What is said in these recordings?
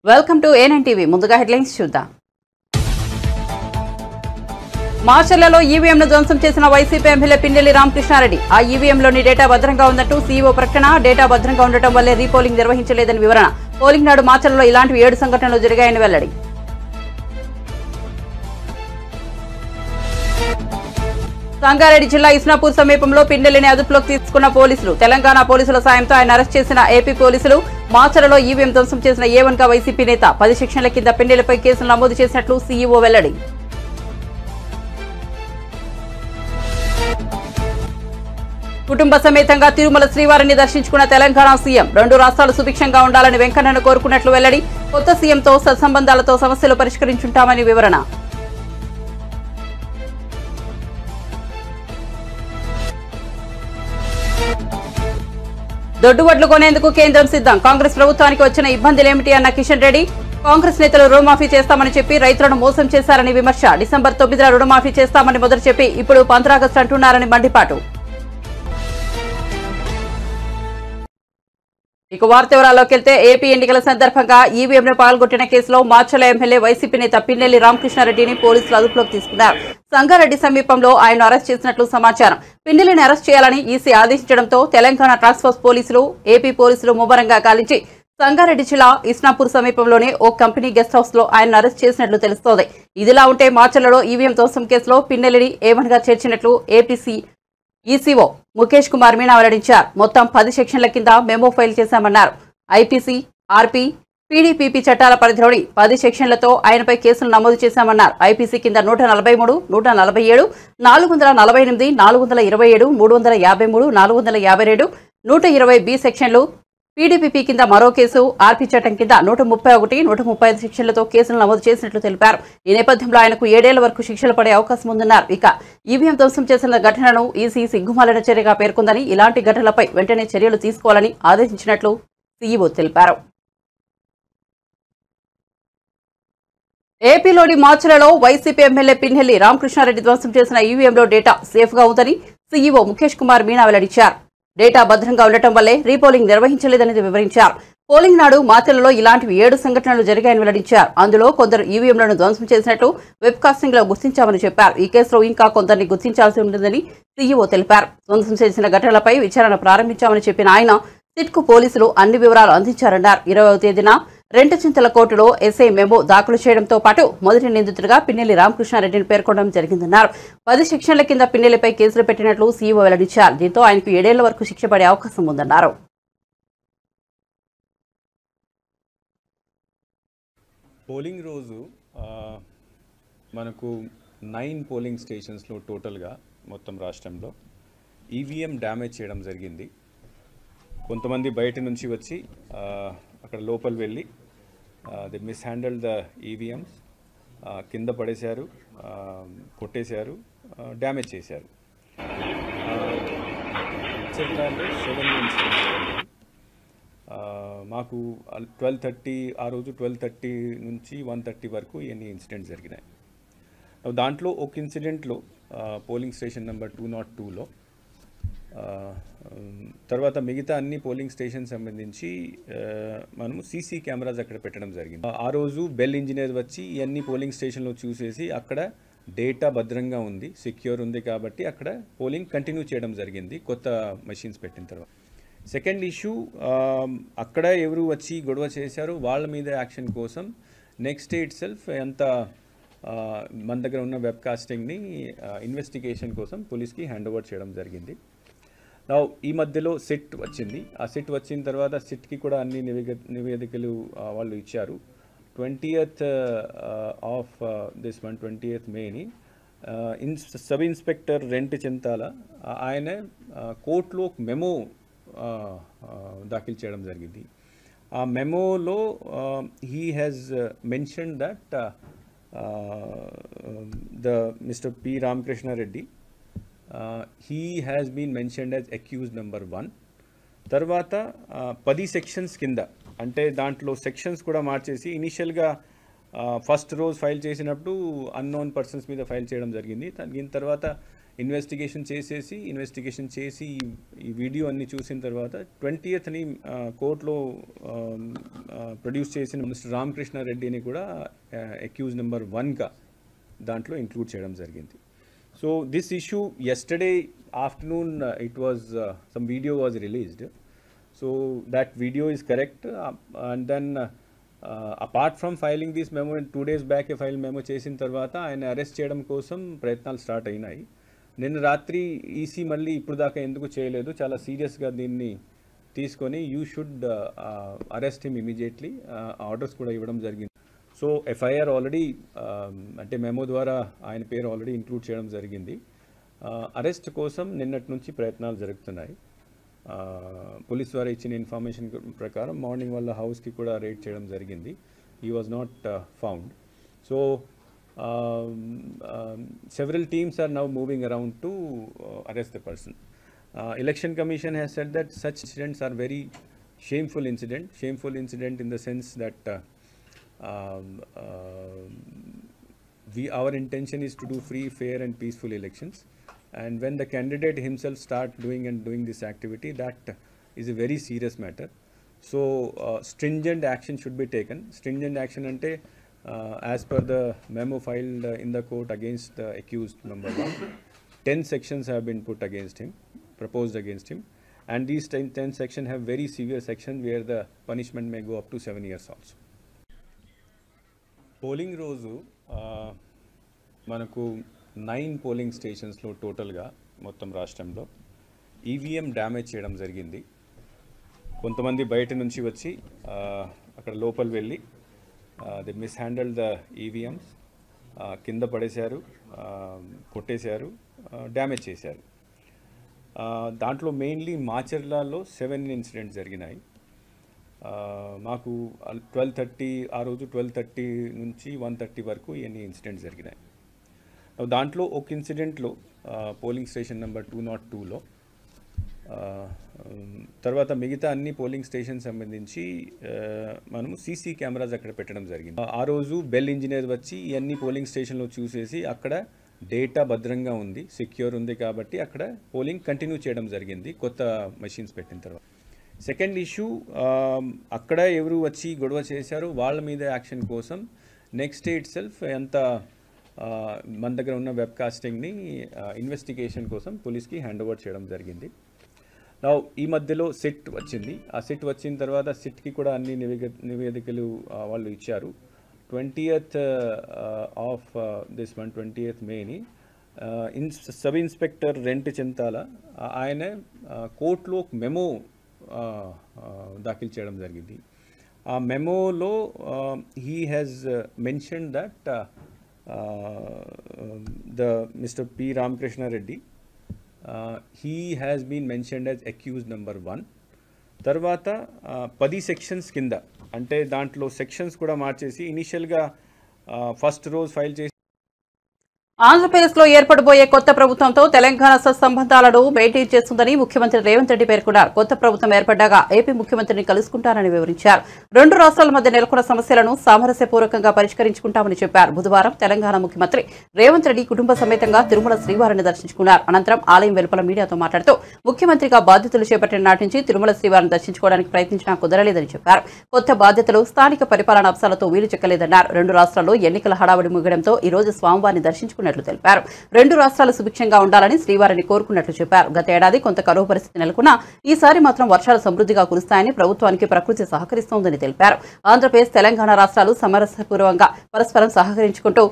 Welcome to ANN TV. ముందుగా headlines చూద్దాం. మార్చర్లలో ఈవీఎంను ధ్వంసం చేసిన వైసీపీ ఎమ్మెల్యే పిన్నెల్లి రామకృష్ణారెడ్డి. ఆ ఈవీఎంలోని డేటా భద్రంగా ఉందంటూ సీఈఓ ప్రకటన. డేటా భద్రంగా ఉండటం వల్లే రీపోలింగ్ నిర్వహించలేదని వివరణ. పోలింగ్ నాడు మార్చర్లలో ఇలాంటివి 7 సంఘటనలు జరిగాయని వెల్లడి. సంగారెడ్డి జిల్లా ఇస్నాపూర్ సమీపంలో పిన్నెల్లిని అదుపులోకి తీసుకున్న పోలీసులు. తెలంగాణ పోలీసుల సాయంతో ఆయన అరెస్ట్ చేసిన ఏపీ పోలీసులు. మార్చర్లలో ఈవీఎం ధ్వంసం చేసిన A1 గా వైసీపీ నేత. 10 సెక్షన్ల కింద పిన్నెల్లిపై కేసులు నమోదు చేసినట్లు సీఈఓ వెల్లడి. కుటుంబ సమేతంగా తిరుమల శ్రీవారిని దర్శించుకున్న తెలంగాణ సీఎం. 2 రాష్ట్రాలు సుభిక్షంగా ఉండాలని వెంకన్నను కోరుకున్నట్లు వెల్లడి. కొత్త సీఎంతో సత్సంబంధాలతో సమస్యలు పరిష్కరించుంటామని వివరణ. దొడ్డువడ్లు కొనేందుకు కేంద్రం సిద్ధం. కాంగ్రెస్ ప్రభుత్వానికి వచ్చిన ఇబ్బందులేమిటి అన్న కిషన్ రెడ్డి. కాంగ్రెస్ నేతలు రుణమాఫీ చేస్తామని చెప్పి రైతులను మోసం చేశారని విమర్శ. డిసెంబర్ 9న రుణమాఫీ చేస్తామని మొదలు చెప్పి ఇప్పుడు 15 ఆగస్టు అంటున్నారని మండిపాటు. ఇక వార్త వివరాల్లోకి వెళ్తే ఏపీ ఎన్నికల సందర్భంగా ఈవీఎంను పాల్గొట్టిన కేసులో మార్చర్ల ఎమ్మెల్యే వైసీపీ నేత పిన్నెల్లి రామకృష్ణారెడ్డిని పోలీసులు అదుపులోకి తీసుకున్నారు. సంగారెడ్డి సమీపంలో ఆయన అరెస్ట్ చేసినట్లు సమాచారం. పిన్నెల్లిని అరెస్ట్ చేయాలని ఈసీ ఆదేశించడంతో తెలంగాణ టాస్క్ ఫోర్స్ పోలీసులు, ఏపీ పోలీసులు ముమ్మరంగా గాలించి సంగారెడ్డి జిల్లా ఇస్నాపూర్ సమీపంలోని ఓ కంపెనీ గెస్ట్ హౌస్ లో ఆయన అరెస్ట్ చేసినట్లు తెలుస్తోంది. ఇదిలా ఉంటే మార్చర్లలో ఈవీఎం ధ్వంసం కేసులో పిన్నెల్లిని A1 గా చేర్చినట్లు ఏపీసీ ఈసీఓ ముఖేష్ కుమార్ మీనా వెల్లడించారు. మొత్తం 10 సెక్షన్ల కింద మెమో ఫైల్ చేశామన్నారు. ఐపీసీ, ఆర్పీ, పీడీపీపీ చట్టాల పరిధిలోని 10 సెక్షన్లతో ఆయనపై కేసులు నమోదు చేశామన్నారు. ఐపీసీ కింద 143, 147, 448, 427, 353, 452, 120 సెక్షన్లు, పీడీపీపీ కింద మరో కేసు, ఆర్పీ చట్టం కింద 131, 135 సెక్షన్లతో కేసులు నమోదు చేసినట్లు తెలిపారు. ఈ నేపథ్యంలో ఆయనకు 7 ఏళ్ల వరకు శిక్షలు పడే అవకాశం ఉందన్నారు. ఇక ఈవీఎం ధ్వంసం చేసిన ఘటనను ఈసీ సిగ్గుమాలిన చర్యగా పేర్కొందని, ఇలాంటి ఘటనలపై వెంటనే చర్యలు తీసుకోవాలని ఆదేశించినట్లు సీఈఓ తెలిపారు. ఏపీలోని మార్చర్లలో వైసీపీ ఎమ్మెల్యే పిన్నెల్లి రామకృష్ణారెడ్డి ధ్వంసం చేసిన ఈవీఎంలో డేటా సేఫ్ గా ఉందని సీఈఓ ముఖేష్ కుమార్ మీనా వెల్లడించారు. డేటా భద్రంగా ఉండటం వల్లే రీపోలింగ్ నిర్వహించలేదని వివరించారు. పోలింగ్ నాడు మార్చర్లలో ఇలాంటివి 7 సంఘటనలు జరిగాయని వెల్లడించారు. అందులో కొందరు ఈవీఎంలను ధ్వంసం చేసినట్టు వెబ్ కాస్టింగ్ లో గుర్తించామని చెప్పారు. ఈ కేసులో ఇంకా కొందరిని గుర్తించాల్సి ఉంటుందని సీఈఓ తెలిపారు. ధ్వంసం చేసిన ఘటనలపై విచారణ ప్రారంభించామని చెప్పిన ఆయన సిట్కు పోలీసులు అన్ని వివరాలు అందించారన్నారు. 20వ తేదీన రెంటచింతల కోర్టులో ఎస్ఐ మెమో దాఖలు చేయడంతో పాటు మొదటి నిందితుడిగా పిన్నెల్లి రామకృష్ణారెడ్డిని పేర్కొనడం జరిగిందన్నారు. 10 సెక్షన్ల కింద పిన్నెల్లిపై కేసులు పెట్టినట్లు సీఈఓ వెల్లడించారు. దీంతో ఆయనకు 7 ఏళ్ల వరకు శిక్ష పడే అవకాశం ఉందన్నారు. పోలింగ్ రోజు మనకు 9 పోలింగ్ స్టేషన్స్లో టోటల్గా మొత్తం రాష్ట్రంలో ఈవీఎం డ్యామేజ్ చేయడం జరిగింది. కొంతమంది బయట నుంచి వచ్చి అక్కడ లోపల వెళ్ళి ది మిస్హ్యాండిల్ ద ఈవీఎంస్, కింద పడేశారు, కొట్టేశారు, డ్యామేజ్ చేశారు. మాకు 12:30 ఆ రోజు 12:30 నుంచి 1:30 వరకు ఎన్ని ఇన్సిడెంట్స్ జరిగినాయి. దాంట్లో ఒక ఇన్సిడెంట్లో పోలింగ్ స్టేషన్ నెంబర్ 202లో తర్వాత మిగతా అన్ని పోలింగ్ స్టేషన్ సంబంధించి మనము సీసీ కెమెరాస్ అక్కడ పెట్టడం జరిగింది. ఆ రోజు బెల్ ఇంజనీర్ వచ్చి ఇవన్నీ పోలింగ్ స్టేషన్లో చూసేసి అక్కడ డేటా భద్రంగా ఉంది, సెక్యూర్ ఉంది కాబట్టి అక్కడ పోలింగ్ కంటిన్యూ చేయడం జరిగింది కొత్త మెషిన్స్ పెట్టిన తర్వాత. సెకండ్ ఇష్యూ, అక్కడ ఎవరు వచ్చి గొడవ చేశారో వాళ్ళ మీద యాక్షన్ కోసం నెక్స్ట్ డే ఇట్ సెల్ఫ్ ఎంత మన దగ్గర ఉన్న వెబ్ కాస్టింగ్ని ఇన్వెస్టిగేషన్ కోసం పోలీస్కి హ్యాండ్ ఓవర్ చేయడం జరిగింది. ఈ మధ్యలో సిట్ వచ్చింది. ఆ సిట్ వచ్చిన తర్వాత సిట్కి కూడా అన్ని నివేదికలు వాళ్ళు ఇచ్చారు. 20th of this month 20th మేని సబ్ ఇన్స్పెక్టర్ రెంటచింతల ఆయన కోర్టులో మెమో దాఖలు చేయడం జరిగింది. ఆ మెమోలో he has mention that the mister P Ramakrishna Reddy he has been mentioned as accused number 1. తర్వాత 10 సెక్షన్స్ కింద, అంటే దాంట్లో సెక్షన్స్ కూడా మార్చేసి ఇనిషియల్గా ఫస్ట్ రోజు ఫైల్ చేసినప్పుడు అన్నోన్ పర్సన్స్ మీద ఫైల్ చేయడం జరిగింది. దీని తర్వాత ఇన్వెస్టిగేషన్ చేసి ఈ వీడియో అన్ని చూసిన తర్వాత 20th కోర్టులో ప్రొడ్యూస్ చేసిన మిస్టర్ రామకృష్ణారెడ్డిని కూడా అక్యూజ్ నెంబర్ 1గా దాంట్లో ఇంక్లూడ్ చేయడం జరిగింది. So this issue yesterday afternoon some video was released. So that video is correct, and then apart from filing this memo, 2 days back a file memo చేసిన తర్వాత ఆయన arrest చేయడం కోసం ప్రయత్నాలు స్టార్ట్ అయినాయి. నిన్న రాత్రి ఈసీ మళ్ళీ ఇప్పుడు దాకా ఎందుకు చేయలేదు, చాలా సీరియస్గా దీన్ని తీసుకొని you should arrest him immediately orders కూడా ఇవ్వడం జరిగింది. సో ఎఫ్ఐఆర్ ఆల్రెడీ అంటే మెమో ద్వారా ఆయన పేరు ఆల్రెడీ ఇంక్లూడ్ చేయడం జరిగింది. అరెస్ట్ కోసం నిన్నటి నుంచి ప్రయత్నాలు జరుగుతున్నాయి. పోలీస్ ద్వారా ఇచ్చిన ఇన్ఫర్మేషన్ ప్రకారం మార్నింగ్ వాళ్ళ హౌస్కి కూడా రేడ్ చేయడం జరిగింది. He was not found. So several teams are now moving around to arrest the person. Election Commission has said that such incidents are very shameful incident in the sense that our intention is to do free, fair and peaceful elections, and when the candidate himself start doing this activity, that is a very serious matter. So stringent action should be taken. Stringent action ante as per the memo filed in the court against the accused number 1, 10 sections have been proposed against him, and these 10 sections have very severe sections where the punishment may go up to 7 years also. Polling రోజు మనకు 9 polling స్టేషన్స్లో టోటల్గా మొత్తం రాష్ట్రంలో EVM damage చేయడం జరిగింది. కొంతమంది బయట నుంచి వచ్చి అక్కడ లోపల వెళ్ళి దే మిస్హ్యాండిల్డ్ ద ఈవీఎంస్, కింద పడేశారు, కొట్టేశారు, డ్యామేజ్ చేశారు. దాంట్లో మెయిన్లీ మాచర్లలో 7 ఇన్సిడెంట్స్ జరిగినాయి. మాకు 12:30 ఆ రోజు 12:30 నుంచి 1:30 వరకు ఎన్ని ఇన్సిడెంట్స్ జరిగినాయి. దాంట్లో ఒక ఇన్సిడెంట్లో పోలింగ్ స్టేషన్ నెంబర్ 202లో, తర్వాత మిగతా అన్ని పోలింగ్ స్టేషన్ సంబంధించి మనము సీసీ కెమెరాస్ అక్కడ పెట్టడం జరిగింది. ఆ రోజు బెల్ ఇంజనీర్ వచ్చి అన్ని పోలింగ్ స్టేషన్లో చూసేసి అక్కడ డేటా భద్రంగా ఉంది, సెక్యూర్ ఉంది కాబట్టి అక్కడ పోలింగ్ కంటిన్యూ చేయడం జరిగింది కొత్త మెషిన్స్ పెట్టిన తర్వాత. సెకండ్ ఇష్యూ, అక్కడ ఎవరు వచ్చి గొడవ చేశారో వాళ్ళ మీద యాక్షన్ కోసం నెక్స్ట్ డే ఇట్ సెల్ఫ్ ఎంత మన దగ్గర ఉన్న వెబ్కాస్టింగ్ని ఇన్వెస్టిగేషన్ కోసం పోలీస్కి హ్యాండ్ ఓవర్ చేయడం జరిగింది. ఈ మధ్యలో సిట్ వచ్చింది. ఆ సిట్ వచ్చిన తర్వాత సిట్కి కూడా అన్ని నివేదికలు వాళ్ళు ఇచ్చారు. 20th of this month 20th మేని సబ్ ఇన్స్పెక్టర్ రెంట్ చింతాల ఆయన కోర్టులో మెమో దాఖలు చేయడం జరిగింది. ఆ మెమోలో he has mention that the mister P Ramakrishna Reddy he has been mentioned as accused number 1. తర్వాత 10 సెక్షన్స్ కింద, అంటే దాంట్లో సెక్షన్స్ కూడా మార్చేసి ఇనిషియల్గా ఫస్ట్ రోజు ఫైల్ చేసి ఆంధ్రప్రదేశ్లో ఏర్పడబోయే కొత్త ప్రభుత్వంతో తెలంగాణ సత్సంబంధాలను మెయింటైన్ చేస్తుందని ముఖ్యమంత్రి రేవంత్ రెడ్డి పేర్కొన్నారు. కొత్త ప్రభుత్వం ఏర్పడ్డాక ఏపీ ముఖ్యమంత్రిని కలుసుకుంటారని వివరించారు. 2 రాష్ట్రాల మధ్య నెలకొన్న సమస్యలను సామరస్యపూర్వకంగా పరిష్కరించుకుంటామని చెప్పారు. బుధవారం తెలంగాణ ముఖ్యమంత్రి రేవంత్ రెడ్డి కుటుంబ సమేతంగా తిరుమల శ్రీవారిని దర్శించుకున్నారు. అనంతరం ఆలయం వెలుపల మీడియాతో మాట్లాడుతూ ముఖ్యమంత్రిగా బాధ్యతలు చేపట్టిన నాటి నుంచి తిరుమల శ్రీవారిని దర్శించుకోవడానికి ప్రయత్నించినా కుదరలేదని చెప్పారు. కొత్త బాధ్యతలు, స్థానిక పరిపాలన అంశాలతో వీలు చెక్కలేదన్నారు. 2 రాష్ట్రాల్లో ఎన్నికల హడావుడి ముగియడంతో ఈ రోజు స్వామివారిని దర్శించుకున్నారు తెలిపారు. 2 రాష్ట్రాలు సుభిక్షంగా ఉండాలని శ్రీవారిని కోరుకున్నట్లు చెప్పారు. గత ఏడాది కొంత కరువు పరిస్థితి నెలకొన్నా ఈసారి మాత్రం వర్షాలు సమృద్ధిగా కురుస్తాయని, ప్రభుత్వానికి ప్రకృతి సహకరిస్తోందని తెలిపారు. ఆంధ్రప్రదేశ్, తెలంగాణ రాష్ట్రాలు సామరస్యపూర్వకంగా పరస్పరం సహకరించుకుంటూ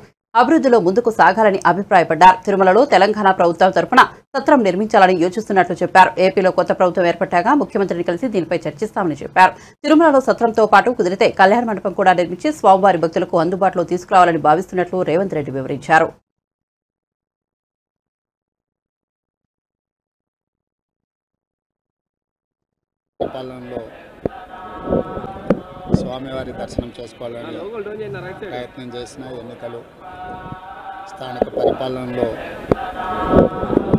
అభివృద్ధిలో ముందుకు సాగాలని అభిప్రాయపడ్డారు. తిరుమలలో తెలంగాణ ప్రభుత్వం తరఫున సత్రం నిర్మించాలని యోచిస్తున్నట్లు చెప్పారు. ఏపీలో కొత్త ప్రభుత్వం ఏర్పడ్డాక ముఖ్యమంత్రిని కలిసి దీనిపై చర్చిస్తామని చెప్పారు. తిరుమలలో సత్రంతో పాటు కుదిరితే కళ్యాణ మండపం కూడా నిర్మించి స్వామివారి భక్తులకు అందుబాటులో తీసుకురావాలని భావిస్తున్నట్లు రేవంత్ రెడ్డి వివరించారు. పాలనలో స్వామివారి దర్శనం చేసుకోవాలని ప్రయత్నం చేసిన ఎన్నికలు, స్థానిక పరిపాలనలో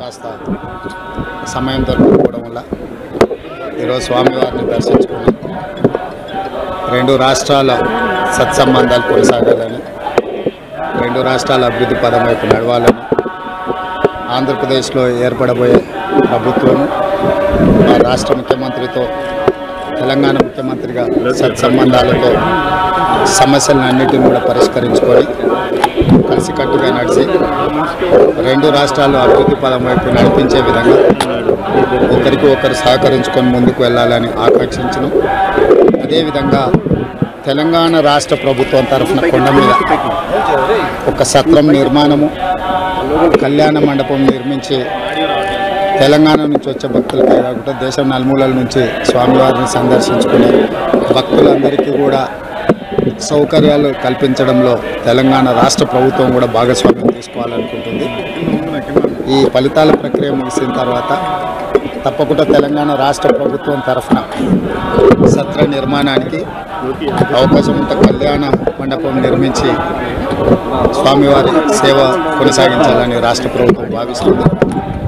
కాస్త సమయం దొరకకపోవడం వల్ల ఈరోజు స్వామివారిని దర్శించుకున్నాం. 2 రాష్ట్రాల సత్సంబంధాలు కొనసాగాలని, 2 రాష్ట్రాల అభివృద్ధి పదం వైపు నడవాలని ఆంధ్రప్రదేశ్లో ఏర్పడబోయే ప్రభుత్వము మా రాష్ట్ర ముఖ్యమంత్రితో తెలంగాణ ముఖ్యమంత్రిగా సత్సంబంధాలతో సమస్యలన్నిటిని కూడా పరిష్కరించుకొని కలిసికట్టుగా నడిచి రెండు రాష్ట్రాలు అభివృద్ధి పదం వైపు నడిపించే విధంగా ఒకరికి ఒకరు సహకరించుకొని ముందుకు వెళ్ళాలని ఆకాంక్షించను. అదేవిధంగా తెలంగాణ రాష్ట్ర ప్రభుత్వం తరఫున కొండ మీద ఒక సత్రం నిర్మాణము, కళ్యాణ మండపం నిర్మించి తెలంగాణ నుంచి వచ్చే భక్తులకే కాకుండా దేశం నలుమూలల నుంచి స్వామివారిని సందర్శించుకునే భక్తులందరికీ కూడా సౌకర్యాలు కల్పించడంలో తెలంగాణ రాష్ట్ర ప్రభుత్వం కూడా భాగస్వామ్యం తీసుకోవాలనుకుంటుంది. ఈ ఫలితాల ప్రక్రియ ముగిసిన తర్వాత తప్పకుండా తెలంగాణ రాష్ట్ర ప్రభుత్వం తరఫున సత్ర నిర్మాణానికి అవకాశం ఉంటే కళ్యాణ మండపం నిర్మించి స్వామివారి సేవ కొనసాగించాలని రాష్ట్ర ప్రభుత్వం భావిస్తుంది.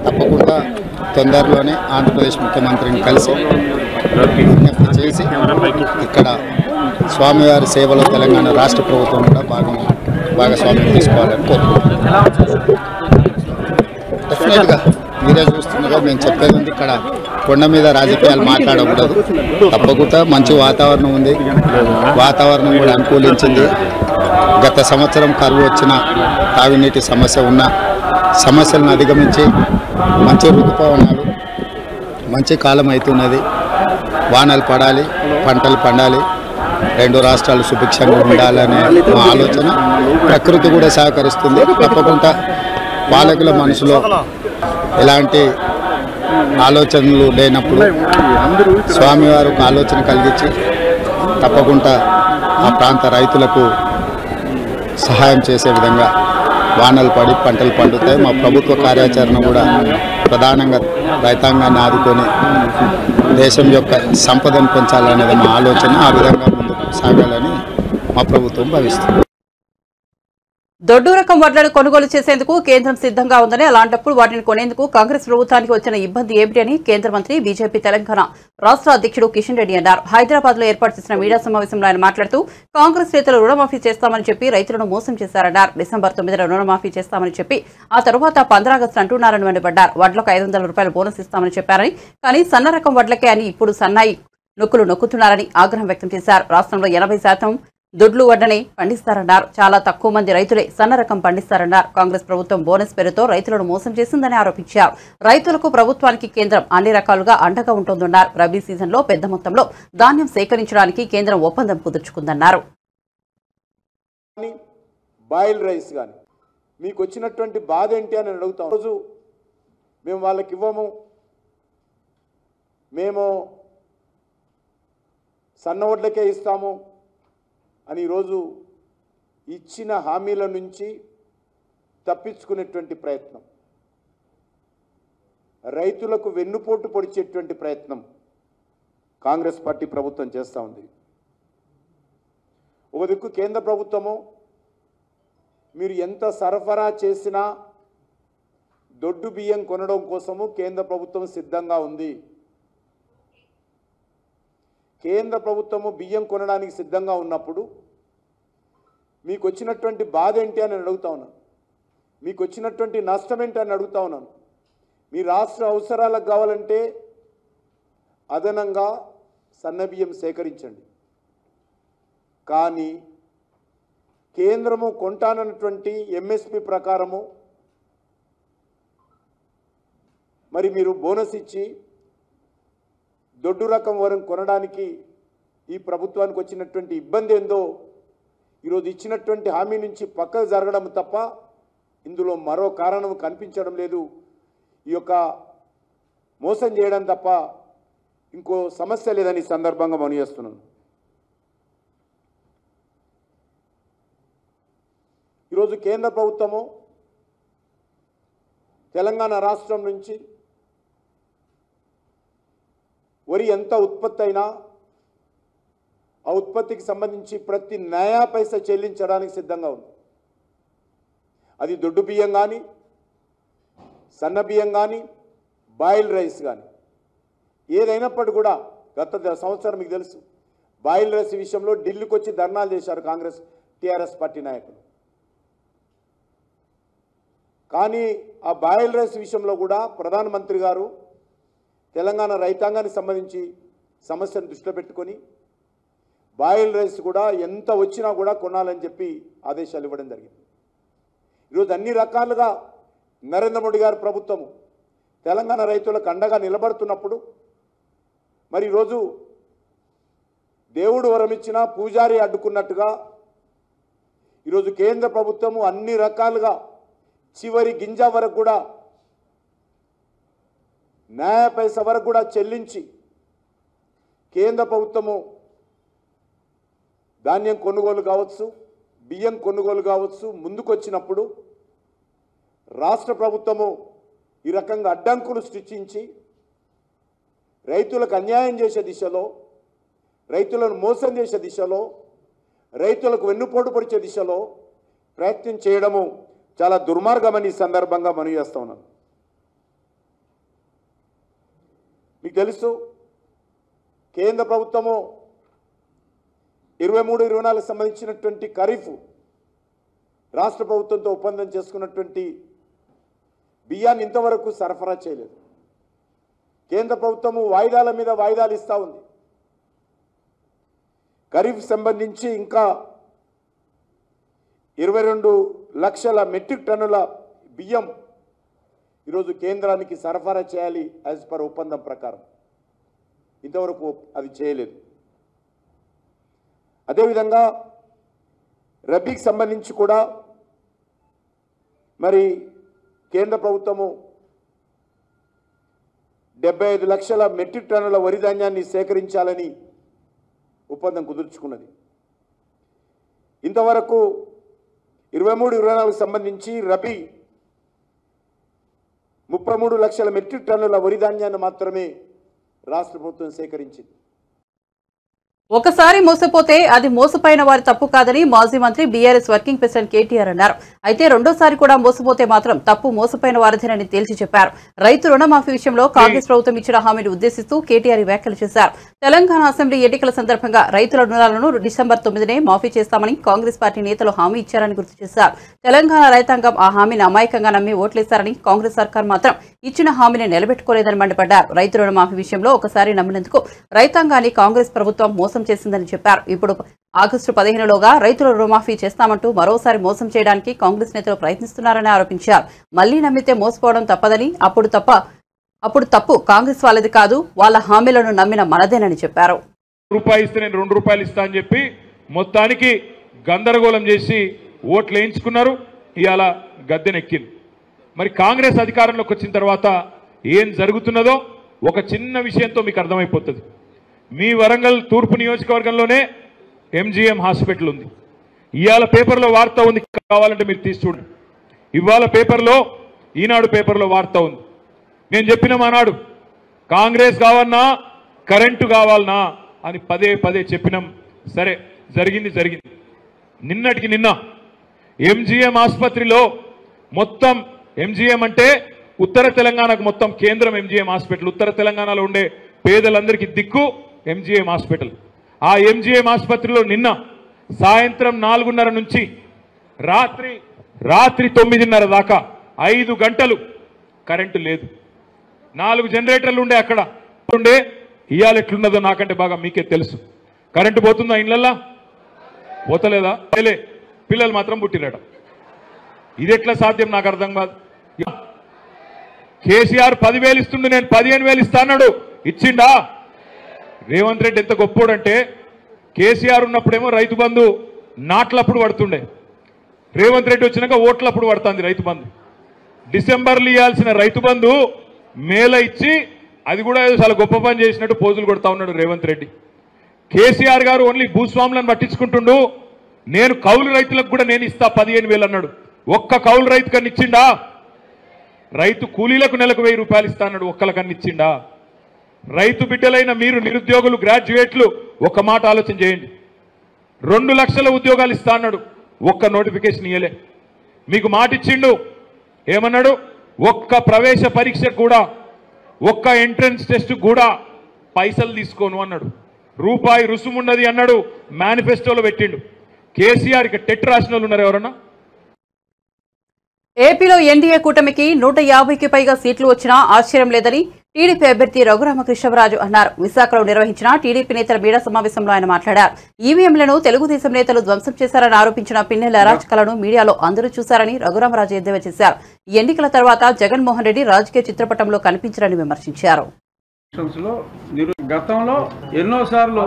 తప్పకుండా తొందరలోనే ఆంధ్రప్రదేశ్ ముఖ్యమంత్రిని కలిసి విజ్ఞప్తి చేసి ఇక్కడ స్వామివారి సేవలో తెలంగాణ రాష్ట్ర ప్రభుత్వం కూడా భాగస్వామ్యం తీసుకోవాలని కోరుకుంటున్నాను. డెఫినెట్గా మీరే చూస్తున్నారో మేము చెప్పేది ఉంది, ఇక్కడ కొండ మీద రాజకీయాలు మాట్లాడకూడదు. తప్పకుండా మంచి వాతావరణం ఉంది, వాతావరణం కూడా అనుకూలించింది. గత సంవత్సరం కరువు వచ్చిన తాగునీటి సమస్య ఉన్న సమస్యలను అధిగమించి మంచి ఋతుపవనాలు, మంచి కాలం అవుతున్నది. వానలు పడాలి, పంటలు పండాలి, రెండు రాష్ట్రాలు సుభిక్షంగా ఉండాలనే మా ఆలోచన. ప్రకృతి కూడా సహకరిస్తుంది. తప్పకుండా పాలకుల మనసులో ఎలాంటి ఆలోచనలు లేనప్పుడు స్వామివారు ఒక ఆలోచన కలిగించి తప్పకుండా ఆ ప్రాంత రైతులకు సహాయం చేసే విధంగా వానలు పడి పంటలు పండుతాయి. మా ప్రభుత్వ కార్యాచరణ కూడా ప్రధానంగా రైతాంగాన్ని ఆదుకొని దేశం యొక్క సంపదను పెంచాలనేది మా ఆలోచన. ఆ విధంగా ముందుకు సాగాలని మా ప్రభుత్వం భావిస్తుంది. దొడ్డు రకం వడ్లను కొనుగోలు చేసేందుకు కేంద్రం సిద్ధంగా ఉందని, అలాంటప్పుడు వాటిని కొనేందుకు కాంగ్రెస్ ప్రభుత్వానికి వచ్చిన ఇబ్బంది ఏమిటి అని కేంద్ర మంత్రి బీజేపీ తెలంగాణ రాష్ట్ర అధ్యక్షుడు కిషన్ రెడ్డి అన్నారు. హైదరాబాద్ లో ఏర్పాటు చేసిన మీడియా సమావేశంలో ఆయన మాట్లాడుతూ కాంగ్రెస్ నేతలు రుణమాఫీ చేస్తామని చెప్పి రైతులను మోసం చేశారన్నారు. డిసెంబర్ 9న రుణమాఫీ చేస్తామని చెప్పి ఆ తర్వాత 15 ఆగస్టు అంటున్నారని మండిపడ్డారు. వడ్లకు 500 రూపాయలు బోనస్ ఇస్తామని చెప్పారని, కానీ సన్న రకం వడ్లకే అని ఇప్పుడు సన్నాయి నొక్కులు నొక్కుతున్నారని ఆగ్రహం వ్యక్తం చేశారు. రాష్ట్రంలో 80% దొడ్లు వడ్డనే పండిస్తారన్నారు. చాలా తక్కువ మంది రైతులే సన్న రకం పండిస్తారన్నారు. కాంగ్రెస్ ప్రభుత్వం బోనస్ పేరుతో రైతులను మోసం చేసిందని ఆరోపించారు. రైతులకు ప్రభుత్వానికి కేంద్రం అన్ని రకాలుగా అండగా ఉంటుందన్నారు. రబీ సీజన్లో పెద్ద మొత్తంలో ధాన్యం సేకరించడానికి కేంద్రం ఒప్పందం కుదుర్చుకుందన్నారు. బాయిల్ రైస్ కానీ మీకు వచ్చినటువంటి బాధ ఏంటి అని అడుగుతాం. రోజు మేము వాళ్ళకి ఇవ్వము, మేము సన్న వడ్లకే ఇస్తాము అని ఈరోజు ఇచ్చిన హామీల నుంచి తప్పించుకునేటువంటి ప్రయత్నం, రైతులకు వెన్నుపోటు పొడిచేటువంటి ప్రయత్నం కాంగ్రెస్ పార్టీ ప్రభుత్వం చేస్తూ ఉంది. ఒక దిక్కు కేంద్ర ప్రభుత్వము మీరు ఎంత సరఫరా చేసినా దొడ్డు బియ్యం కొనడం కోసము కేంద్ర ప్రభుత్వం సిద్ధంగా ఉంది. కేంద్ర ప్రభుత్వము బియ్యం కొనడానికి సిద్ధంగా ఉన్నప్పుడు మీకు వచ్చినటువంటి బాధ ఏంటి అని అడుగుతా ఉన్నాను, మీకు వచ్చినటువంటి నష్టం ఏంటి అని అడుగుతా ఉన్నాను. మీ రాష్ట్ర అవసరాలకు కావాలంటే అదనంగా సన్నబియ్యం సేకరించండి, కానీ కేంద్రము కొంటానన్నటువంటి ఎంఎస్పి ప్రకారము మరి మీరు బోనస్ ఇచ్చి దొడ్డు రకం వరం కొనడానికి ఈ ప్రభుత్వానికి వచ్చినటువంటి ఇబ్బంది ఏందో ఈరోజు ఇచ్చినటువంటి హామీ నుంచి పక్కకు జరగడం తప్ప ఇందులో మరో కారణం కనిపించడం లేదు. ఈ యొక్క మోసం చేయడం తప్ప ఇంకో సమస్య లేదని సందర్భంగా మనవిస్తున్నాను. ఈరోజు కేంద్ర ప్రభుత్వము తెలంగాణ రాష్ట్రం నుంచి వరి ఎంత ఉత్పత్తి అయినా ఆ ఉత్పత్తికి సంబంధించి ప్రతి నయా పైసా చెల్లించడానికి సిద్ధంగా ఉంది. అది దొడ్డు బియ్యం కానీ, సన్న బియ్యం కానీ, బాయిల్ రైస్ కానీ ఏదైనప్పటికీ కూడా గత సంవత్సరం మీకు తెలుసు బాయిల్ రైస్ విషయంలో ఢిల్లీకి వచ్చి ధర్నాలు చేశారు కాంగ్రెస్ టీఆర్ఎస్ పార్టీ నాయకులు. కానీ ఆ బాయిల్ రైస్ విషయంలో కూడా ప్రధానమంత్రి గారు తెలంగాణ రైతాంగానికి సంబంధించి సమస్యను దృష్టిలో పెట్టుకొని బాయిల్ రైస్ కూడా ఎంత వచ్చినా కూడా కొనాలని చెప్పి ఆదేశాలు ఇవ్వడం జరిగింది. ఈరోజు అన్ని రకాలుగా నరేంద్ర మోడీ గారి ప్రభుత్వము తెలంగాణ రైతులకు అండగా నిలబడుతున్నప్పుడు మరి ఈరోజు దేవుడు వరమిచ్చిన పూజారి అడ్డుకున్నట్టుగా ఈరోజు కేంద్ర ప్రభుత్వము అన్ని రకాలుగా చివరి గింజ వరకు కూడా న్యాయ పైస వరకు కూడా చెల్లించి కేంద్ర ప్రభుత్వము ధాన్యం కొనుగోలు కావచ్చు, బియ్యం కొనుగోలు కావచ్చు ముందుకొచ్చినప్పుడు రాష్ట్ర ప్రభుత్వము ఈ రకంగా అడ్డంకులు సృష్టించి రైతులకు అన్యాయం చేసే దిశలో, రైతులను మోసం చేసే దిశలో, రైతులకు వెన్నుపోటు పరిచే దిశలో ప్రయత్నం చేయడము చాలా దుర్మార్గమని ఈ సందర్భంగా మనవి చేస్తా ఉన్నాను. మీకు తెలుసు కేంద్ర ప్రభుత్వము 23-24 సంబంధించినటువంటి ఖరీఫ్ రాష్ట్ర ప్రభుత్వంతో ఒప్పందం చేసుకున్నటువంటి బియ్యాన్ని ఇంతవరకు సరఫరా చేయలేదు. కేంద్ర ప్రభుత్వము వాయిదాల మీద వాయిదాలు ఇస్తూ ఉంది. ఖరీఫ్ సంబంధించి ఇంకా 22 లక్షల మెట్రిక్ టన్నుల బియ్యం ఈరోజు కేంద్రానికి సరఫరా చేయాలి యాజ్ పర్ ఒప్పందం ప్రకారం. ఇంతవరకు అది చేయలేదు. అదేవిధంగా రబీకి సంబంధించి కూడా మరి కేంద్ర ప్రభుత్వము 75 లక్షల మెట్రిక్ టన్నుల వరి ధాన్యాన్ని సేకరించాలని ఒప్పందం కుదుర్చుకున్నది. ఇంతవరకు 23-24 సంబంధించి రబీ 33 లక్షల మెట్రిక్ టన్నుల వరి ధాన్యాన్ని మాత్రమే రాష్ట్ర ప్రభుత్వం సేకరించింది. ఒకసారి మోసపోతే అది మోసపోయిన వారి తప్పు కాదని మాజీ మంత్రి బీఆర్ఎస్ వర్కింగ్ ప్రెసిడెంట్ కేటీఆర్ అన్నారు. అయితే రెండోసారి కూడా మోసపోతే మాత్రం తప్పు మోసపోయిన వారిదేనని తేల్చి చెప్పారు. రైతు రుణమాఫీ విషయంలో కాంగ్రెస్ ప్రభుత్వం ఇచ్చిన హామీని ఉద్దేశిస్తూ కేటీఆర్ వ్యాఖ్యలు చేశారు. తెలంగాణ అసెంబ్లీ ఎన్నికల సందర్భంగా రైతుల రుణాలను డిసెంబర్ 9నే మాఫీ చేస్తామని కాంగ్రెస్ పార్టీ నేతలు హామీ ఇచ్చారని గుర్తు చేశారు. తెలంగాణ రైతాంగం ఆ హామీని అమాయకంగా నమ్మి ఓట్లేశారని, కాంగ్రెస్ సర్కార్ మాత్రం ఇచ్చిన హామీని నిలబెట్టుకోలేదని మండిపడ్డారు. రైతు రుణమాఫీ విషయంలో ఒకసారి నమ్మినందుకు రైతాంగాన్ని కాంగ్రెస్ ప్రభుత్వం మోసం చేసిందని చెప్పారు. ఇప్పుడు ఆగస్టు 15లోగా రైతుల రుణమాఫీ చేస్తామంటూ మరోసారి మోసం చేయడానికి కాంగ్రెస్ నేతలు ప్రయత్నిస్తున్నారని ఆరోపించారు. మళ్లీ నమ్మితే మోసపోవడం తప్పదని, అప్పుడు తప్పు కాంగ్రెస్ వాళ్ళది కాదు, వాళ్ళ హామీలను నమ్మిన మనదేనని చెప్పారు. రూపాయి ఇస్తే నేను 2 రూపాయలు ఇస్తా అని చెప్పి మొత్తానికి గందరగోళం చేసి ఓట్లు వేయించుకున్నారు. ఇవాళ గద్దెనెక్కింది. మరి కాంగ్రెస్ అధికారంలోకి వచ్చిన తర్వాత ఏం జరుగుతున్నదో ఒక చిన్న విషయంతో మీకు అర్థమైపోతుంది. మీ వరంగల్ తూర్పు నియోజకవర్గంలోనే ఎంజీఎం హాస్పిటల్ ఉంది. ఇవాళ పేపర్లో వార్త ఉంది, కావాలంటే మీరు తీసి చూడండి. ఇవాళ పేపర్లో, ఈనాడు పేపర్లో వార్త ఉంది. నేను చెప్పిన మానాడు కాంగ్రెస్ కావాలన్నా కరెంటు కావాలన్నా అని పదే పదే చెప్పినాం. సరే, జరిగింది. నిన్నటికి నిన్న ఎంజీఎం ఆసుపత్రిలో మొత్తం, ఎంజీఎం అంటే ఉత్తర తెలంగాణకు మొత్తం కేంద్రం ఎంజీఎం హాస్పిటల్. ఉత్తర తెలంగాణలో ఉండే పేదలందరికీ దిక్కు ఎంజీఎం హాస్పిటల్. ఆ ఎంజీఎం ఆసుపత్రిలో నిన్న సాయంత్రం 4:30 నుంచి రాత్రి 9:30 దాకా 5 గంటలు కరెంటు లేదు. 4 జనరేటర్లు ఉండే అక్కడ ఉండే. ఇవాళ ఎట్లున్నదో నాకంటే బాగా మీకే తెలుసు. కరెంటు పోతుందా ఇళ్ళల్లా? పోతలేదా? పిల్లలు మాత్రం పుట్టిరట. ఇది ఎట్లా సాధ్యం నాకు అర్థం కాదు. కేసీఆర్ 10,000 ఇస్తుండే, నేను 15,000 ఇస్తా అన్నాడు. ఇచ్చిండా? రేవంత్ రెడ్డి ఎంత గొప్పోడంటే, కేసీఆర్ ఉన్నప్పుడేమో రైతు బంధు నాట్లప్పుడు పడుతుండే, రేవంత్ రెడ్డి వచ్చినాక ఓట్లప్పుడు పడుతుంది రైతు బంధు. డిసెంబర్లో ఇవ్వాల్సిన రైతు బంధు మేల ఇచ్చి అది కూడా చాలా గొప్ప పని చేసినట్టు పోజులు కొడతా ఉన్నాడు రేవంత్ రెడ్డి. కేసీఆర్ గారు ఓన్లీ భూస్వాములను పట్టించుకుంటుండు. నేను కౌలు రైతులకు కూడా నేను ఇస్తా 15,000 అన్నాడు. ఒక్క కౌలు రైతు కన్నా ఇచ్చిండా? రైతు కూలీలకు నెలకు 1,000 రూపాయలు ఇస్తా అన్నాడు. ఒక్కలకన్నా ఇచ్చిండా? రైతు బిడ్డలైన మీరు నిరుద్యోగులు, గ్రాడ్యుయేట్లు ఒక్క మాట ఆలోచన చేయండి. 2 లక్షల ఉద్యోగాలు ఇస్తా అన్నాడు. ఒక్క నోటిఫికేషన్ ఇయ్యలే. మీకు మాట ఇచ్చిండు. ఏమన్నాడు? ఒక్క ప్రవేశ పరీక్ష కూడా, ఒక్క ఎంట్రన్స్ టెస్ట్ కూడా పైసలు తీసుకోను అన్నాడు. రూపాయి రుసుమున్నది అన్నాడు. మేనిఫెస్టోలో పెట్టిండు. కేసీఆర్ ఇక టెట్ రాసిన వాళ్ళు ఉన్నారు ఎవరన్నా? ఏపీలో ఎన్డీఏ కూటమికి 150కి పైగా సీట్లు వచ్చినా ఆశ్చర్యం లేదని టీడీపీ అభ్యర్థి రఘురామకృష్ణరాజు అన్నారు. విశాఖలో నిర్వహించిన టీడీపీ నేతల మీడియా సమావేశంలో ఆయన మాట్లాడారు. ఈవీఎంలను తెలుగుదేశం నేతలు ధ్వంసం చేశారని ఆరోపించిన పిన్నెల అరాచకాలను మీడియాలో అందరూ చూశారని రఘురామరాజు ఎద్దేవా చేశారు. ఎన్నికల తర్వాత జగన్మోహన్ రెడ్డి రాజకీయ చిత్రపటంలో కనిపించారని విమర్శించారు. గతంలో ఎన్నోసార్లు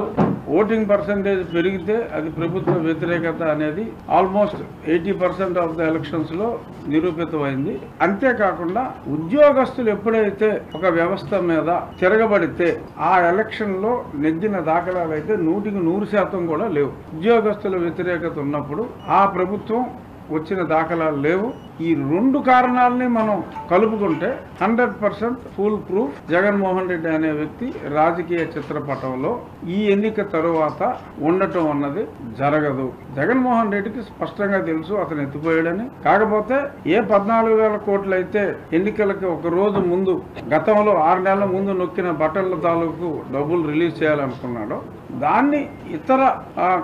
ఓటింగ్ పర్సంటేజ్ పెరిగితే అది ప్రభుత్వ వ్యతిరేకత అనేది ఆల్మోస్ట్ 80% ఆఫ్ ద ఎలక్షన్స్ లో నిరూపితమైంది. అంతేకాకుండా ఉద్యోగస్తులు ఎప్పుడైతే ఒక వ్యవస్థ మీద తిరగబడితే ఆ ఎలక్షన్ లో నెగ్గిన దాఖలాలు అయితే 100% కూడా లేవు. ఉద్యోగస్తుల వ్యతిరేకత ఉన్నప్పుడు ఆ ప్రభుత్వం వచ్చిన దాఖలాలు లేవు. ఈ రెండు కారణాలని మనం కలుపుకుంటే 100% ఫుల్ ప్రూఫ్ జగన్మోహన్ రెడ్డి అనే వ్యక్తి రాజకీయ చిత్రపటంలో ఈ ఎన్నిక తరువాత ఉండటం అన్నది జరగదు. జగన్మోహన్ రెడ్డికి స్పష్టంగా తెలుసు అతను ఎత్తిపోయాడని. కాకపోతే ఏ 14,000 కోట్లు అయితే ఎన్నికలకి ఒక రోజు ముందు గతంలో 6 నెలల ముందు నొక్కిన బట్టల తాలూకు డబ్బులు రిలీజ్ చేయాలనుకున్నాడో దాన్ని ఇతర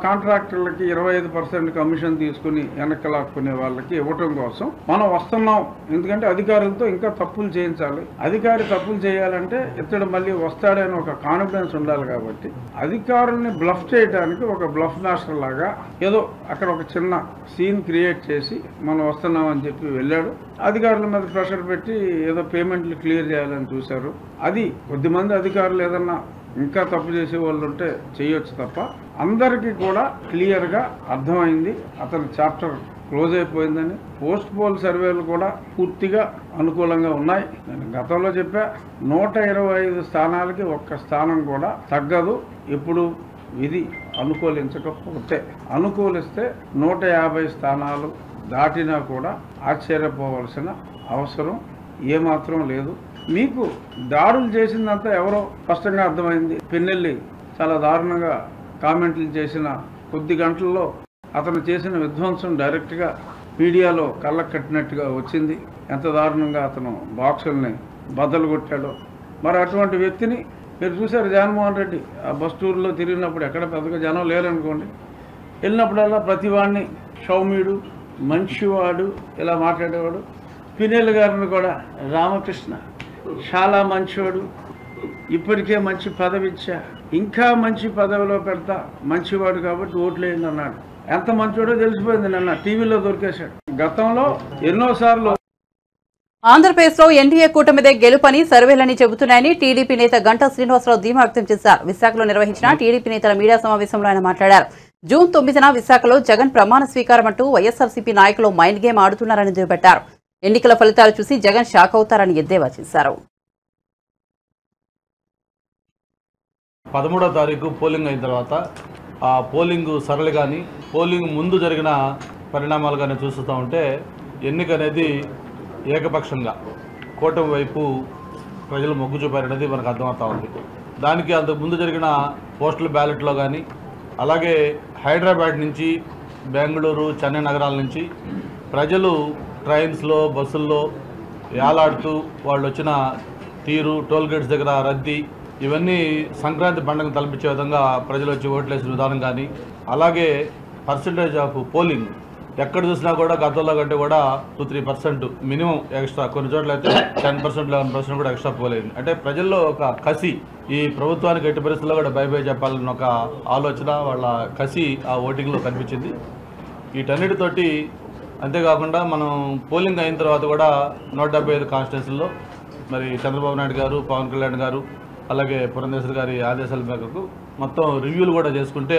కాంట్రాక్టర్లకి 25% కమిషన్ తీసుకుని వెనకలాక్కునే వాళ్ళకి ఇవ్వటం కోసం మనం వస్తున్నాం. ఎందుకంటే అధికారులతో ఇంకా తప్పులు చేయించాలి. అధికారి తప్పులు చేయాలంటే ఇతడు మళ్ళీ వస్తాడని ఒక కాన్ఫిడెన్స్ ఉండాలి. కాబట్టి అధికారుల్ని బ్లఫ్ చేయడానికి ఒక బ్లఫ్ మాస్టర్ లాగా ఏదో అక్కడ ఒక చిన్న సీన్ క్రియేట్ చేసి మనం వస్తున్నాం అని చెప్పి వెళ్ళాడు. అధికారుల మీద ప్రెషర్ పెట్టి ఏదో పేమెంట్లు క్లియర్ చేయాలని చూశారు. అది కొద్దిమంది అధికారులు ఏదన్నా ఇంకా తప్పు చేసే వాళ్ళు ఉంటే చేయొచ్చు తప్ప అందరికీ కూడా క్లియర్గా అర్థమైంది అతని చాప్టర్ క్లోజ్ అయిపోయిందని. పోస్ట్ పోల్ సర్వేలు కూడా పూర్తిగా అనుకూలంగా ఉన్నాయి. నేను గతంలో చెప్పా 125 స్థానాలకి ఒక్క స్థానం కూడా తగ్గదు. ఇప్పుడు విధి అనుకూలించకపోతే అనుకూలిస్తే 150 స్థానాలు దాటినా కూడా ఆశ్చర్యపోవలసిన అవసరం ఏమాత్రం లేదు. మీకు దాడులు చేసిందంతా ఎవరో స్పష్టంగా అర్థమైంది. పిన్నెల్లి చాలా దారుణంగా కామెంట్లు చేసిన కొద్ది గంటల్లో అతను చేసిన విధ్వంసం డైరెక్ట్గా మీడియాలో కళ్ళకు కట్టినట్టుగా వచ్చింది. ఎంత దారుణంగా అతను బాక్సుల్ని బద్దలు కొట్టాడో. మరి అటువంటి వ్యక్తిని మీరు చూశారు. జగన్మోహన్ రెడ్డి ఆ బస్ టూర్లో తిరిగినప్పుడు ఎక్కడ పెద్దగా జనం లేరనుకోండి, వెళ్ళినప్పుడల్లా ప్రతివాడిని సౌమ్యుడు, మంచివాడు ఇలా మాట్లాడేవాడు. పిన్నెల్లి గారిని కూడా రామకృష్ణ చాలా మంచివాడు, ఇప్పటికే మంచి పదవి ఇచ్చా, ఇంకా మంచి పదవిలో పెడతా, మంచివాడు కాబట్టి ఓట్లేయండి అన్నాడు. ఎంత మంచివాడో తెలిసిపోయింది. నిన్న టీవీలో దొరికేశాడు. గతంలో ఎన్నోసార్లు ఆంధ్రప్రదేశ్లో ఎన్డీఏ కూటమిదే గెలుపని సర్వేలని చెబుతున్నాయని టీడీపీ నేత గంటా శ్రీనివాసరావు ధీమా వ్యక్తం చేశారు. విశాఖలో నిర్వహించిన టీడీపీ నేతల మీడియా సమావేశంలో ఆయన మాట్లాడారు. జూన్ 9న విశాఖలో జగన్ ప్రమాణ స్వీకారం అంటూ వైఎస్ఆర్సీపీ నాయకులు మైండ్ గేమ్ ఆడుతున్నారని దుయ్యబట్టారు. ఎన్నికల ఫలితాలు చూసి జగన్ షాక్ అవుతారని ఎద్దేవా చేశారు. 13వ తారీఖు పోలింగ్ అయిన తర్వాత ఆ పోలింగ్ సరళి కానీ పోలింగ్ ముందు జరిగిన పరిణామాలు కానీ చూస్తూ ఉంటే ఎన్నిక అనేది ఏకపక్షంగా కూటమి వైపు ప్రజలు మొగ్గు చూపారనేది మనకు అర్థమవుతా ఉంది. దానికి అంతకు ముందు జరిగిన పోస్టల్ బ్యాలెట్లో కానీ అలాగే హైదరాబాద్ నుంచి బెంగళూరు, చెన్నై నగరాల నుంచి ప్రజలు ట్రైన్స్లో, బస్సుల్లో యాలాడుతూ వాళ్ళు వచ్చిన తీరు, టోల్ గేట్స్ దగ్గర రద్దీ, ఇవన్నీ సంక్రాంతి పండుగను తలపించే విధంగా ప్రజలు వచ్చి ఓట్లేసిన విధానం కానీ అలాగే పర్సంటేజ్ ఆఫ్ పోలింగ్ ఎక్కడ చూసినా కూడా గతంలో కంటే కూడా 2-3% మినిమం ఎక్స్ట్రా, కొన్ని చోట్ల అయితే 10%, 11% కూడా ఎక్స్ట్రా పోలేదు. అంటే ప్రజల్లో ఒక కసి, ఈ ప్రభుత్వానికి ఎట్టి పరిస్థితుల్లో కూడా బై చెప్పాలన్న ఒక ఆలోచన, వాళ్ళ కసి ఆ ఓటింగ్లో కనిపించింది. వీటన్నిటితోటి అంతేకాకుండా మనం పోలింగ్ అయిన తర్వాత కూడా 175 కాన్స్టిట్యున్సీల్లో మరి చంద్రబాబు నాయుడు గారు, పవన్ కళ్యాణ్ గారు అలాగే పురంధేశ్వరి గారి ఆదేశాల మేరకు మొత్తం రివ్యూలు కూడా చేసుకుంటే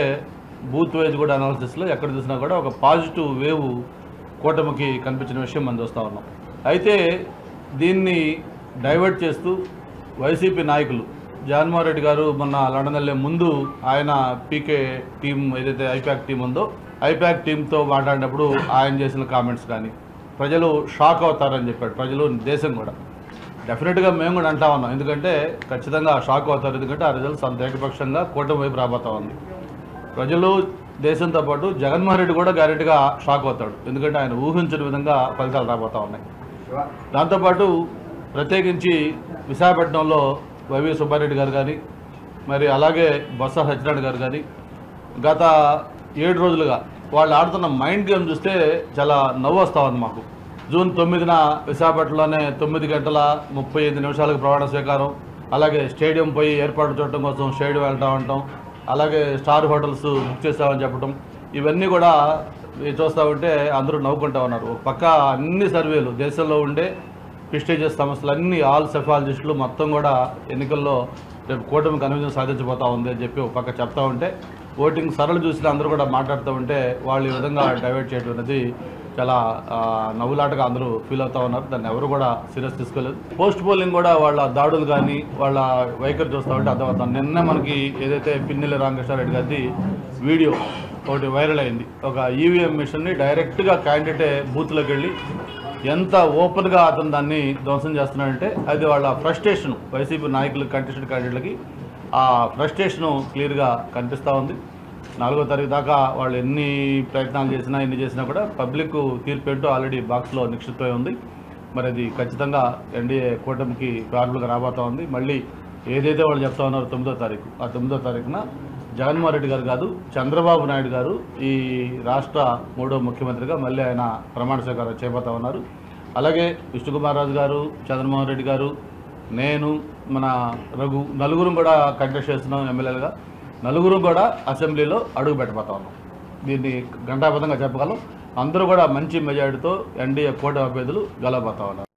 బూత్ వైజ్ కూడా అనాలిసిస్లో ఎక్కడ చూసినా కూడా ఒక పాజిటివ్ వేవ్ కూటమికి కనిపించిన విషయం మనం చూస్తూ ఉన్నాం. అయితే దీన్ని డైవర్ట్ చేస్తూ వైసీపీ నాయకులు జగన్మోహన్ రెడ్డి గారు మొన్న లండన్ వెళ్ళే ముందు ఆయన పీకే టీం ఏదైతే ఐపాక్ టీం ఉందో ఐపాక్ టీంతో మాట్లాడినప్పుడు ఆయన చేసిన కామెంట్స్ కానీ ప్రజలు షాక్ అవుతారని చెప్పాడు. ప్రజలు, దేశం కూడా డెఫినెట్గా మేము కూడా అంటా ఉన్నాం. ఎందుకంటే ఖచ్చితంగా షాక్ అవుతారు. ఎందుకంటే ఆ రిజల్ట్స్ అంత ఏకపక్షంగా కూటమి వైపు రాబోతా ఉంది. ప్రజలు, దేశంతో పాటు జగన్మోహన్ రెడ్డి కూడా గ్యారెంటీగా షాక్ అవుతాడు. ఎందుకంటే ఆయన ఊహించిన విధంగా ఫలితాలు రాబోతూ ఉన్నాయి. దాంతోపాటు ప్రత్యేకించి విశాఖపట్నంలో వైవి సుబ్బారెడ్డి గారు కానీ మరి అలాగే బొత్స సత్యనారాయణ గారు కానీ గత 7 రోజులుగా వాళ్ళు ఆడుతున్న మైండ్ గేమ్ చూస్తే చాలా నవ్వు వస్తూ ఉంది మాకు. జూన్ 9న విశాఖపట్నంలోనే 9:35 ప్రమాణ స్వీకారం. అలాగే స్టేడియం పోయి ఏర్పాటు చూడటం కోసం స్టేడియం వెళ్తా ఉంటాం. అలాగే స్టార్ హోటల్స్ బుక్ చేస్తామని చెప్పడం, ఇవన్నీ కూడా చూస్తూ ఉంటే అందరూ నవ్వుకుంటా ఉన్నారు. ఒక పక్క అన్ని సర్వేలు దేశంలో ఉండే ప్రెస్టీజియస్ సంస్థలన్నీ ఆల్ సెఫాలజిస్టులు మొత్తం కూడా ఎన్నికల్లో రేపు కూటమి కన్విజన్ సాధించబోతా ఉంది అని చెప్పి ఒక పక్క చెప్తా ఉంటే, ఓటింగ్ సరళ చూసి అందరూ కూడా మాట్లాడుతూ ఉంటే వాళ్ళు ఈ విధంగా డైవర్ట్ చేయడం అనేది చాలా నవ్వులాటగా అందరూ ఫీల్ అవుతూ ఉన్నారు. దాన్ని ఎవరు కూడా సీరియస్ తీసుకోలేదు. పోస్ట్ పోలింగ్ కూడా వాళ్ళ దాడులు కానీ వాళ్ళ వైఖరి చూస్తూ ఉంటే అర్థమవుతాం. నిన్న మనకి ఏదైతే పిన్నెల్లి రామకృష్ణారెడ్డి గారిది వీడియో ఒకటి వైరల్ అయింది. ఒక ఈవీఎం మిషన్ని డైరెక్ట్గా క్యాండిడేటే బూత్లోకి వెళ్ళి ఎంత ఓపెన్గా అతను దాన్ని ధ్వంసం చేస్తున్నాడంటే అది వాళ్ళ ఫ్రస్ట్రేషను, వైసీపీ నాయకులు కంటెస్టెడ్ క్యాండిడేట్లకి ఆ ఫ్రస్ట్రేషను క్లియర్గా కనిపిస్తూ ఉంది. 4వ తారీఖు దాకా వాళ్ళు ఎన్ని ప్రయత్నాలు చేసినా ఎన్ని చేసినా కూడా పబ్లిక్ తీర్పు ఏంటో ఆల్రెడీ బాక్స్లో నిక్షిప్తమై ఉంది. మరి అది ఖచ్చితంగా ఎన్డీఏ కూటమికి ఫేవరబుల్గా రాబోతూ ఉంది. మళ్ళీ ఏదైతే వాళ్ళు చెప్తా ఉన్నారో 9వ తారీఖు, ఆ 9వ తారీఖున జగన్మోహన్ రెడ్డి గారు కాదు చంద్రబాబు నాయుడు గారు ఈ రాష్ట్ర 3వ ముఖ్యమంత్రిగా మళ్ళీ ఆయన ప్రమాణ స్వీకారం చేయబోతా ఉన్నారు. అలాగే విష్ణుకుమార్ రాజు గారు, చంద్రమోహన్ రెడ్డి గారు, నేను, మన రఘు నలుగురు కూడా కంటెస్ట్ చేస్తున్నాం ఎమ్మెల్యేలుగా. నలుగురు కూడా అసెంబ్లీలో అడుగు పెట్టబోతా ఉన్నాం. దీన్ని ఘంటాబద్ధంగా చెప్పగలం. అందరూ కూడా మంచి మెజారిటీతో ఎన్డీఏ కూటమి అభ్యర్థులు గెలవబోతా ఉన్నారు.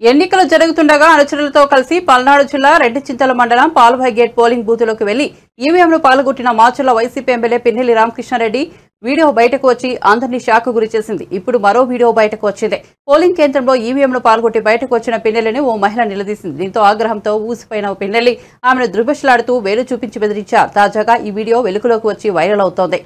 ఎన్నికలు జరుగుతుండగా అనుచరులతో కలిసి పల్నాడు జిల్లా రెడ్డిచింతల మండలం పాల్వాయి గేట్ పోలింగ్ బూత్లోకి వెళ్లి ఈవీఎంను పాల్గొట్టిన Macherla YCP MLA Pinnelli Ramakrishna Reddy video బయటకు వచ్చి అందరినీ షాక్ గురి చేసింది. ఇప్పుడు మరో వీడియో బయటకు వచ్చింది. పోలింగ్ కేంద్రంలో ఈవీఎంను పాల్గొట్టి బయటకు వచ్చిన పిన్నెల్లిని ఓ మహిళ నిలదీసింది. దీంతో ఆగ్రహంతో ఊసిపోయిన పిన్నెల్లి ఆమెను దుర్భషలాడుతూ వేలు చూపించి బెదిరించారు. తాజాగా ఈ వీడియో వెలుగులోకి వచ్చి వైరల్ అవుతోంది.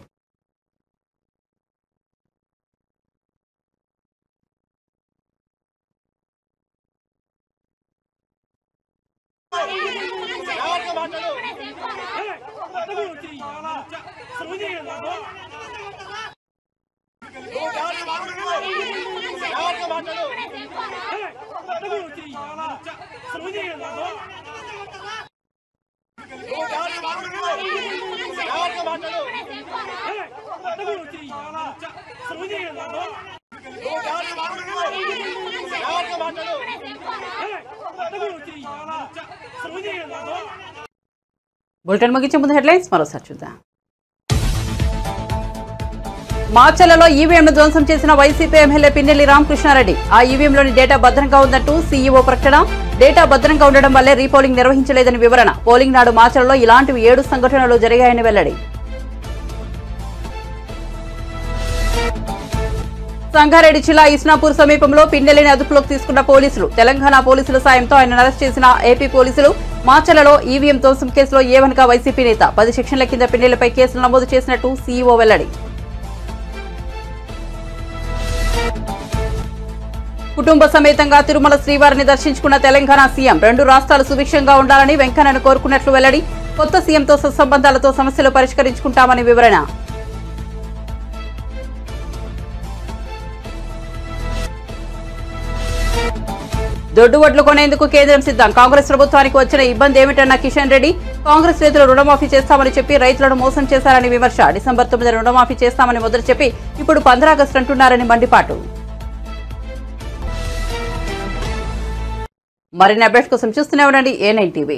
బులెటిన్ ముగించే ముందు హెడ్లైన్స్ మరోసారి చూద్దాం. మాచర్లలో ఈవీఎంను ధ్వంసం చేసిన వైసీపీ ఎమ్మెల్యే పిన్నెల్లి రామకృష్ణారెడ్డి. ఆ ఈవీఎంలోని డేటా భద్రంగా ఉందంటూ సీఈఓ ప్రకటన. డేటా భద్రంగా ఉండడం వల్లే రీపోలింగ్ నిర్వహించలేదని వివరణ. పోలింగ్ నాడు మాచర్లలో ఇలాంటివి 7 సంఘటనలు జరిగాయని వెల్లడి. సంగారెడ్డి జిల్లా ఇస్నాపూర్ సమీపంలో పిన్నెల్లిని అదుపులోకి తీసుకున్న పోలీసులు. తెలంగాణ పోలీసుల సాయంతో ఆయన అరెస్ట్ చేసిన ఏపీ పోలీసులు. మాచర్లలో ఈవీఎం ధ్వంసం కేసులో ఏవన్గా వైసీపీ నేత. 10 సెక్షన్ల కింద పిన్నెల్లిపై కేసులు నమోదు చేసినట్టు సీఈఓ వెల్లడి. కుటుంబ సమేతంగా తిరుమల శ్రీవారిని దర్శించుకున్న తెలంగాణ సీఎం. 2 రాష్ట్రాలు సుభిక్షంగా ఉండాలని వెంకన్నను కోరుకున్నట్లు వెల్లడి. కొత్త సీఎంతో సత్సంబంధాలతో సమస్యలు పరిష్కరించుకుంటామని వివరణ. దొడ్డు వడ్లు కొనేందుకు కేంద్రం సిద్ధం. కాంగ్రెస్ ప్రభుత్వానికి వచ్చిన ఇబ్బంది ఏమిటన్న కిషన్ రెడ్డి. కాంగ్రెస్ నేతలు రుణమాఫీ చేస్తామని చెప్పి రైతులను మోసం చేశారని విమర్శ. డిసెంబర్ 9 రుణమాఫీ చేస్తామని మొదలు చెప్పి ఇప్పుడు 15 ఆగస్టు అంటున్నారని మండిపాటు. మరిన్ని అప్డేట్స్ కోసం చూస్తూనే ఉండండి A9 TV.